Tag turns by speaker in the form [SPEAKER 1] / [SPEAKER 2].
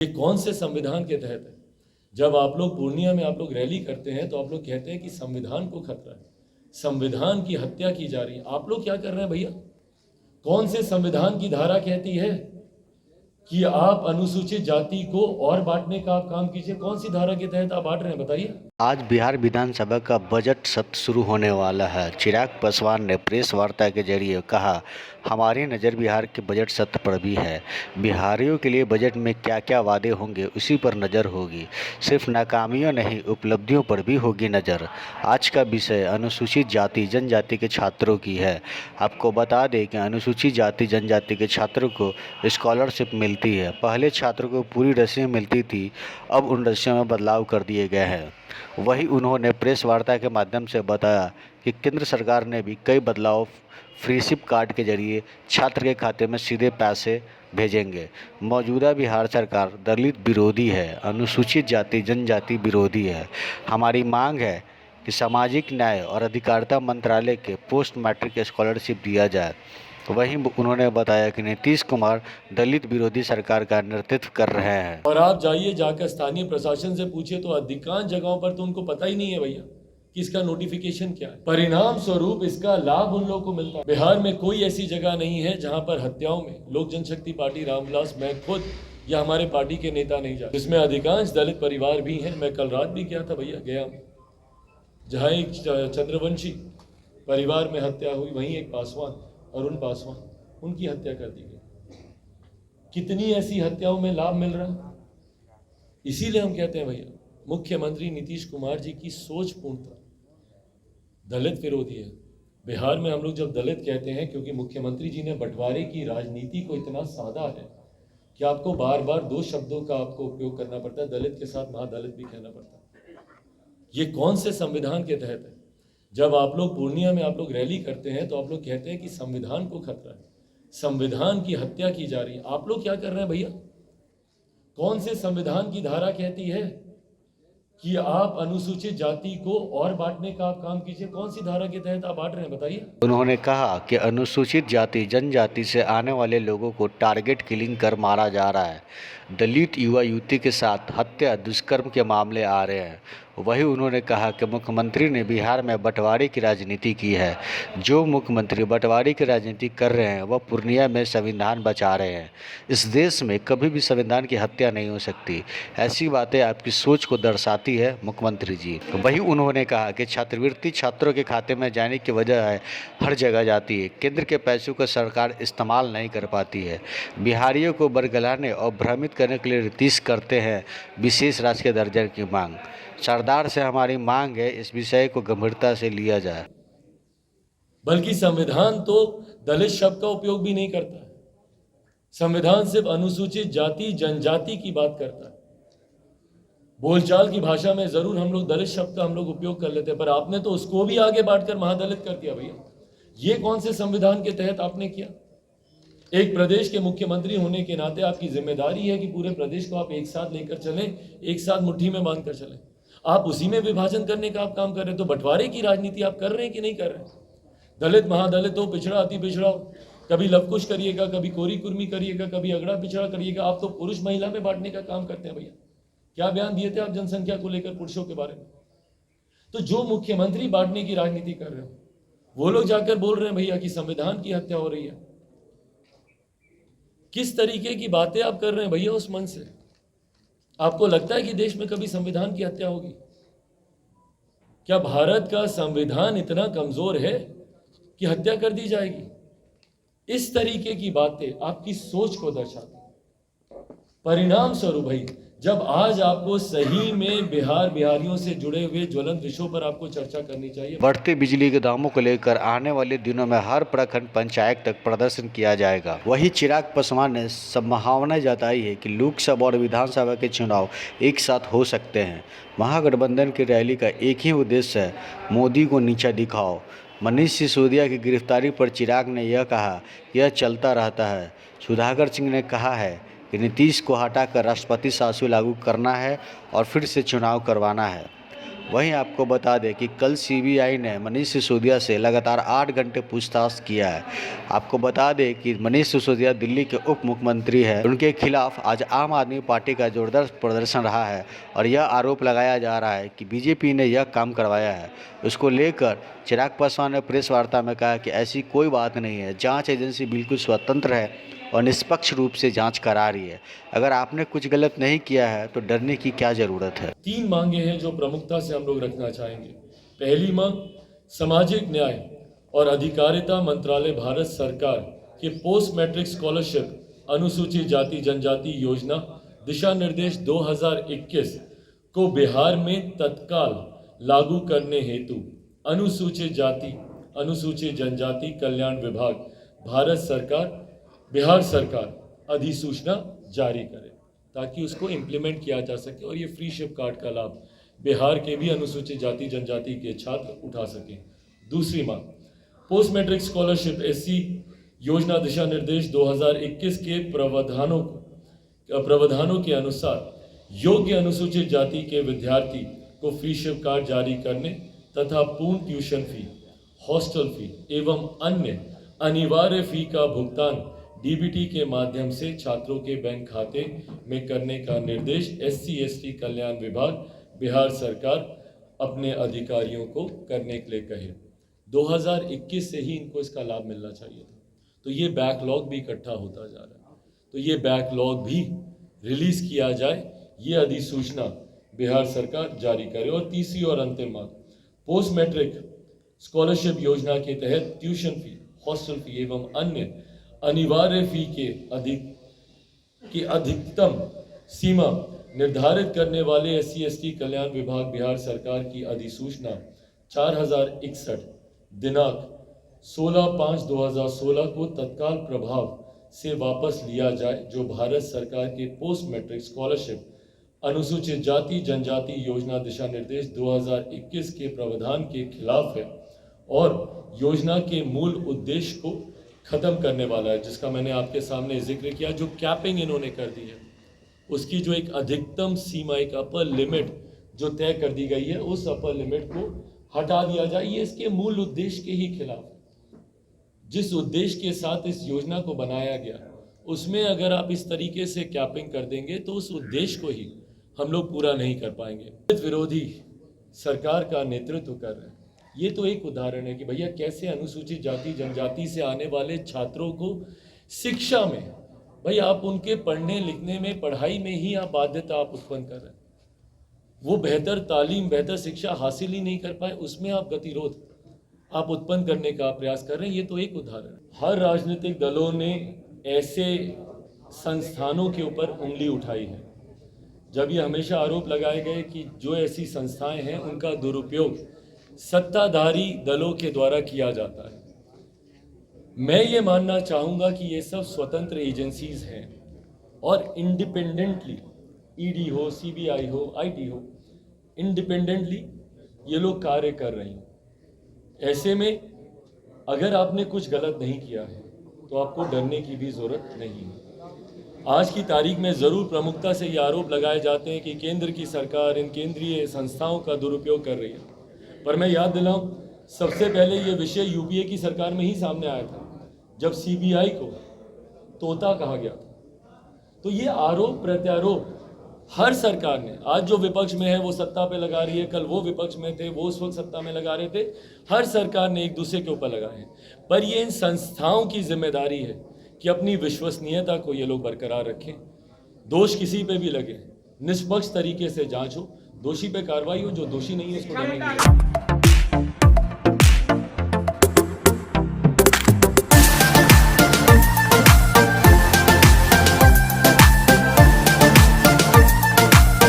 [SPEAKER 1] ये कौन से संविधान के तहत है? जब आप लोग पूर्णिया में आप लोग रैली करते हैं तो आप लोग कहते हैं कि संविधान को खतरा है, संविधान की हत्या की जा रही है। आप लोग क्या कर रहे हैं भैया? कौन से संविधान की धारा कहती है कि आप अनुसूचित जाति को और बांटने का आप काम कीजिए? कौन सी धारा के तहत आप बांट रहे हैं, बताइए।
[SPEAKER 2] आज बिहार विधानसभा का बजट सत्र शुरू होने वाला है। चिराग पासवान ने प्रेस वार्ता के जरिए कहा, हमारी नज़र बिहार के बजट सत्र पर भी है। बिहारियों के लिए बजट में क्या क्या वादे होंगे उसी पर नज़र होगी। सिर्फ नाकामियों नहीं, उपलब्धियों पर भी होगी नज़र। आज का विषय अनुसूचित जाति जनजाति के छात्रों की है। आपको बता दें कि अनुसूचित जाति जनजाति के छात्रों को स्कॉलरशिप मिलती है। पहले छात्रों को पूरी रसीद मिलती थी, अब उन रसीदों में बदलाव कर दिए गए हैं। वहीं उन्होंने प्रेस वार्ता के माध्यम से बताया कि केंद्र सरकार ने भी कई बदलाव फ्रीशिप कार्ड के जरिए छात्र के खाते में सीधे पैसे भेजेंगे। मौजूदा बिहार सरकार दलित विरोधी है, अनुसूचित जाति जनजाति विरोधी है। हमारी मांग है कि सामाजिक न्याय और अधिकारिता मंत्रालय के पोस्ट मैट्रिक स्कॉलरशिप दिया जाए। वहीं उन्होंने बताया कि नीतीश कुमार दलित विरोधी सरकार का नेतृत्व कर रहे हैं।
[SPEAKER 1] और आप जाइए, जाकर स्थानीय प्रशासन से पूछिए तो अधिकांश जगहों पर तो उनको पता ही नहीं है भैया कि इसका नोटिफिकेशन क्या है। परिणाम स्वरूप इसका लाभ उन लोगों को मिलता है। बिहार में कोई ऐसी जगह नहीं है जहां पर हत्याओं में लोक जनशक्ति पार्टी, रामविलास, मैं खुद या हमारे पार्टी के नेता नहीं जाते, जिसमें अधिकांश दलित परिवार भी हैं। मैं कल रात भी गया था भैया, गया जहाँ एक चंद्रवंशी परिवार में हत्या हुई, वहीं एक पासवान, अरुण पासवान, उनकी हत्या कर दी गई। कितनी ऐसी हत्याओं में लाभ मिल रहा है। इसीलिए हम कहते हैं भैया, मुख्यमंत्री नीतीश कुमार जी की सोच पूर्णतः दलित विरोधी है। बिहार में हम लोग जब दलित कहते हैं, क्योंकि मुख्यमंत्री जी ने बंटवारे की राजनीति को इतना साधा है कि आपको बार बार दो शब्दों का आपको उपयोग करना पड़ता है, दलित के साथ महादलित भी कहना पड़ता है। ये कौन से संविधान के तहत है? जब आप लोग पूर्णिया में आप लोग रैली करते हैं तो आप लोग कहते हैं कि संविधान को खतरा है, संविधान की हत्या की जा रही है। आप लोग क्या कर रहे हैं भैया? कौन से संविधान की धारा कहती है कि आप अनुसूचित जाति को और बांटने का आप काम कीजिए? कौन सी धारा के तहत आप बांट रहे हैं, बताइए।
[SPEAKER 2] उन्होंने कहा कि अनुसूचित जाति जनजाति से आने वाले लोगों को टारगेट किलिंग कर मारा जा रहा है। दलित युवा युवती के साथ हत्या दुष्कर्म के मामले आ रहे हैं। वहीं उन्होंने कहा कि मुख्यमंत्री ने बिहार में बंटवारे की राजनीति की है। जो मुख्यमंत्री बंटवारे की राजनीति कर रहे हैं वह पूर्णिया में संविधान बचा रहे हैं। इस देश में कभी भी संविधान की हत्या नहीं हो सकती। ऐसी बातें आपकी सोच को दर्शाती है मुख्यमंत्री जी। वहीं उन्होंने कहा कि छात्रवृत्ति छात्रों के खाते में जाने की वजह है हर जगह जाती है। केंद्र के पैसों का सरकार इस्तेमाल नहीं कर पाती है। बिहारियों को बरगलाने और भ्रमित करने के लिए नीतीश करते हैं विशेष राजकीय दर्जा की मांग। सरदार से हमारी मांग है इस विषय को गंभीरता से लिया जाए।
[SPEAKER 1] बल्कि संविधान तो दलित शब्द का उपयोग भी नहीं करता है। संविधान सिर्फ अनुसूचित जाति जनजाति की बात करता है। बोलचाल की भाषा में जरूर हम लोग दलित शब्द का हम लोग उपयोग कर लेते हैं, पर आपने तो उसको भी आगे बांटकर महादलित कर दिया भैया। ये कौन से संविधान के तहत आपने किया? एक प्रदेश के मुख्यमंत्री होने के नाते आपकी जिम्मेदारी है कि पूरे प्रदेश को आप एक साथ लेकर चलें, एक साथ मुट्ठी में बांध कर चलें। आप उसी में विभाजन करने का आप काम कर रहे हैं। तो बंटवारे की राजनीति आप कर रहे हैं कि नहीं कर रहे हैं? दलित महादलित हो, पिछड़ा अति पिछड़ा हो, कभी लवकुश करिएगा, कभी कोरी कुर्मी करिएगा, कभी अगड़ा पिछड़ा करिएगा। आप तो पुरुष महिला में बांटने का काम करते हैं भैया। क्या बयान दिए थे आप जनसंख्या को लेकर पुरुषों के बारे में? तो जो मुख्यमंत्री बांटने की राजनीति कर रहे हो, वो लोग जाकर बोल रहे हैं भैया कि संविधान की हत्या हो रही है। किस तरीके की बातें आप कर रहे हैं भैया उस मन से? आपको लगता है कि देश में कभी संविधान की हत्या होगी? क्या भारत का संविधान इतना कमजोर है कि हत्या कर दी जाएगी? इस तरीके की बातें आपकी सोच को दर्शाती हैं। परिणाम स्वरूप भाई, जब आज आपको सही में बिहारियों से जुड़े हुए ज्वलंत विषयों पर आपको चर्चा करनी चाहिए।
[SPEAKER 2] बढ़ते बिजली के दामों को लेकर आने वाले दिनों में हर प्रखंड पंचायत तक प्रदर्शन किया जाएगा। वहीं चिराग पासवान ने संभावना जताई है कि लोकसभा और विधानसभा के चुनाव एक साथ हो सकते हैं। महागठबंधन की रैली का एक ही उद्देश्य है, मोदी को नीचा दिखाओ। मनीष सिसोदिया की गिरफ्तारी पर चिराग ने यह कहा, यह चलता रहता है। सुधाकर सिंह ने कहा है कि नीतीश को हटाकर राष्ट्रपति शासन लागू करना है और फिर से चुनाव करवाना है। वहीं आपको बता दें कि कल सीबीआई ने मनीष सिसोदिया से लगातार 8 घंटे पूछताछ किया है। आपको बता दें कि मनीष सिसोदिया दिल्ली के उप मुख्यमंत्री हैं। उनके खिलाफ आज आम आदमी पार्टी का जोरदार प्रदर्शन रहा है और यह आरोप लगाया जा रहा है कि बीजेपी ने यह काम करवाया है। उसको लेकर चिराग पासवान ने प्रेस वार्ता में कहा कि ऐसी कोई बात नहीं है, जाँच एजेंसी बिल्कुल स्वतंत्र है और निष्पक्ष रूप से जांच करा रही है। अगर आपने कुछ गलत नहीं किया है तो डरने की क्या ज़रूरत है।
[SPEAKER 1] 3 मांगे हैं जो प्रमुखता से हम लोग रखना चाहेंगे। पहली मांग, सामाजिक न्याय और अधिकारिता मंत्रालय भारत सरकार के पोस्ट मैट्रिक स्कॉलरशिप अनुसूचित जाति जनजाति योजना दिशा निर्देश 2021 को बिहार में तत्काल लागू करने हेतु अनुसूचित जाति अनुसूचित जनजाति कल्याण विभाग बिहार सरकार अधिसूचना जारी करे ताकि उसको इम्प्लीमेंट किया जा सके और ये फ्री शिप कार्ड का लाभ बिहार के भी अनुसूचित जाति जनजाति के छात्र उठा सकें। दूसरी मांग, पोस्ट मैट्रिक स्कॉलरशिप एससी योजना दिशा निर्देश 2021 के प्रावधानों के अनुसार योग्य अनुसूचित जाति के विद्यार्थी को फ्री शिप कार्ड जारी करने तथा पूर्ण ट्यूशन फी, हॉस्टल फी एवं अन्य अनिवार्य फी का भुगतान डीबीटी के माध्यम से छात्रों के बैंक खाते में करने का निर्देश SC/ST कल्याण विभाग बिहार सरकार अपने अधिकारियों को करने के लिए कहे। 2021 से ही इनको इसका लाभ मिलना चाहिए था, तो ये बैकलॉग भी इकट्ठा होता जा रहा है, तो ये बैकलॉग भी रिलीज किया जाए, ये अधिसूचना बिहार सरकार जारी करे। और तीसरी और अंतिम मांग, पोस्ट मैट्रिक स्कॉलरशिप योजना के तहत ट्यूशन फी, हॉस्टल फी एवं अन्य अनिवार्य फी की अधिकतम सीमा निर्धारित करने वाले SC/ST कल्याण विभाग बिहार सरकार की अधिसूचना 4061 दिनांक 16/5/2016 को तत्काल प्रभाव से वापस लिया जाए, जो भारत सरकार के पोस्ट मैट्रिक स्कॉलरशिप अनुसूचित जाति जनजाति योजना दिशा निर्देश 2021 के प्रावधान के खिलाफ है और योजना के मूल उद्देश्य को खत्म करने वाला है, जिसका मैंने आपके सामने जिक्र किया। जो कैपिंग इन्होंने कर दी है, उसकी जो एक अधिकतम सीमा, एक अपर लिमिट जो तय कर दी गई है, उस अपर लिमिट को हटा दिया जाए। ये इसके मूल उद्देश्य के ही खिलाफ है। जिस उद्देश्य के साथ इस योजना को बनाया गया, उसमें अगर आप इस तरीके से कैपिंग कर देंगे तो उस उद्देश्य को ही हम लोग पूरा नहीं कर पाएंगे। विरोधी सरकार का नेतृत्व कर रहे हैं। ये तो एक उदाहरण है कि भैया कैसे अनुसूचित जाति जनजाति से आने वाले छात्रों को शिक्षा में, भाई आप उनके पढ़ने लिखने में, पढ़ाई में ही आप बाध्यता आप उत्पन्न कर रहे हैं। वो बेहतर तालीम, बेहतर शिक्षा हासिल ही नहीं कर पाए, उसमें आप गतिरोध आप उत्पन्न करने का प्रयास कर रहे हैं। ये तो एक उदाहरण है। हर राजनीतिक दलों ने ऐसे संस्थानों के ऊपर उंगली उठाई है जब ये हमेशा आरोप लगाए गए कि जो ऐसी संस्थाएं हैं उनका दुरुपयोग सत्ताधारी दलों के द्वारा किया जाता है। मैं ये मानना चाहूँगा कि ये सब स्वतंत्र एजेंसीज हैं और इंडिपेंडेंटली, ईडी हो, सीबीआई हो, आईटी हो, इंडिपेंडेंटली ये लोग कार्य कर रही हैं। ऐसे में अगर आपने कुछ गलत नहीं किया है तो आपको डरने की भी ज़रूरत नहीं है। आज की तारीख में ज़रूर प्रमुखता से ये आरोप लगाए जाते हैं कि केंद्र की सरकार इन केंद्रीय संस्थाओं का दुरुपयोग कर रही है, पर मैं याद दिलाऊं, सबसे पहले ये विषय यूपीए की सरकार में ही सामने आया था जब सीबीआई को तोता कहा गया था। तो ये आरोप प्रत्यारोप हर सरकार ने, आज जो विपक्ष में है वो सत्ता पे लगा रही है, कल वो विपक्ष में थे वो उस वक्त सत्ता में लगा रहे थे, हर सरकार ने एक दूसरे के ऊपर लगाए हैं। पर ये इन संस्थाओं की जिम्मेदारी है कि अपनी विश्वसनीयता को ये लोग बरकरार रखें। दोष किसी पे भी लगे, निष्पक्ष तरीके से जांच हो, दोषी पे कार्रवाई हो, जो दोषी नहीं है उसको दंड मिले।